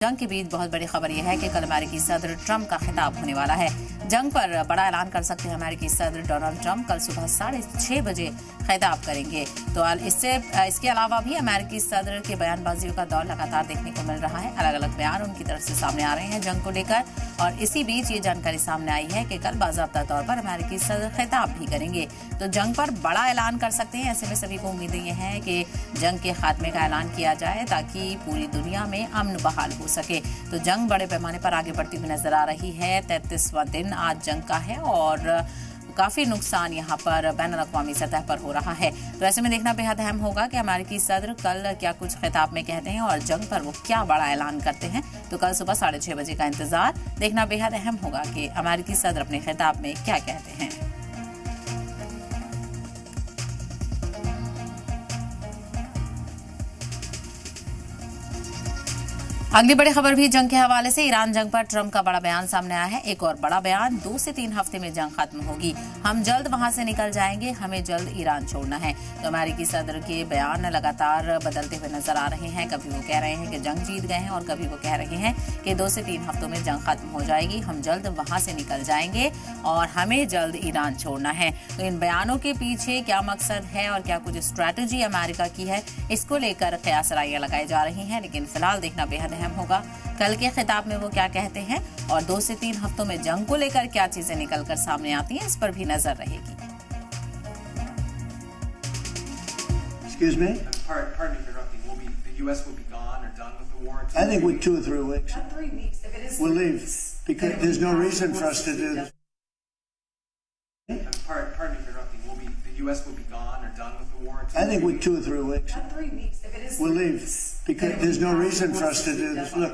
जंग के बीच बहुत बड़ी खबर यह है कि कल अमेरिकी सदर ट्रंप का खिताब होने वाला है। जंग पर बड़ा ऐलान कर सकते हैं अमेरिकी सदर डोनाल्ड ट्रंप कल सुबह 6:30 बजे खिताब करेंगे। तो इसके अलावा भी अमेरिकी सदर के बयानबाजियों का दौर लगातार देखने को मिल रहा है। अलग अलग बयान उनकी तरफ से सामने आ रहे हैं जंग को लेकर, और इसी बीच ये जानकारी सामने आई है कि कल बाज़ाब्ता तौर पर अमेरिकी सदर खिताब भी करेंगे। तो जंग पर बड़ा ऐलान कर सकते हैं। ऐसे में सभी को उम्मीदें ये हैं कि जंग के खात्मे का ऐलान किया जाए ताकि पूरी दुनिया में अमन बहाल हो सके। तो जंग बड़े पैमाने पर आगे बढ़ती हुई नजर आ रही है। 33वां दिन आज जंग का है और काफी नुकसान यहाँ पर बैनुल-अक़वामी सतह पर हो रहा है। तो ऐसे में देखना बेहद अहम होगा कि अमेरिकी सदर कल क्या कुछ खिताब में कहते हैं और जंग पर वो क्या बड़ा ऐलान करते हैं। तो कल सुबह 6:30 बजे का इंतजार देखना बेहद अहम होगा कि अमेरिकी सदर अपने खिताब में क्या कहते हैं। अगली बड़ी खबर भी जंग के हवाले से। ईरान जंग पर ट्रंप का बड़ा बयान सामने आया है। एक और बड़ा बयान, 2 से 3 हफ्ते में जंग खत्म होगी, हम जल्द वहां से निकल जाएंगे, हमें जल्द ईरान छोड़ना है। तो अमेरिकी सदर के बयान लगातार बदलते हुए नजर आ रहे हैं। कभी वो कह रहे हैं कि जंग जीत गए हैं और कभी वो कह रहे हैं कि 2 से 3 हफ्तों में जंग खत्म हो जाएगी, हम जल्द वहां से निकल जाएंगे और हमें जल्द ईरान छोड़ना है। तो इन बयानों के पीछे क्या मकसद है और क्या कुछ स्ट्रैटेजी अमेरिका की है, इसको लेकर कयासराइयां लगाई जा रही हैं। लेकिन फिलहाल देखना बेहद अहम होगा कल के खिताब में वो क्या कहते हैं और 2 से 3 हफ्तों में जंग को लेकर क्या चीजें निकलकर सामने आती हैं, इस पर भी नजर रहेगी। Excuse me? Pardon me for interrupting. The U.S. will be gone or done with the war in 2 I think with 2 or 3 weeks. Not 3 weeks. If it is We'll 3 leave weeks, because there's no reason for us to do this. Pardon me for interrupting. The U.S. will be gone or done with the war in 2 I think with 2 or 3 weeks. Not 3 weeks. If it is We'll 3 leave weeks, because there's no reason for us to do this. Look,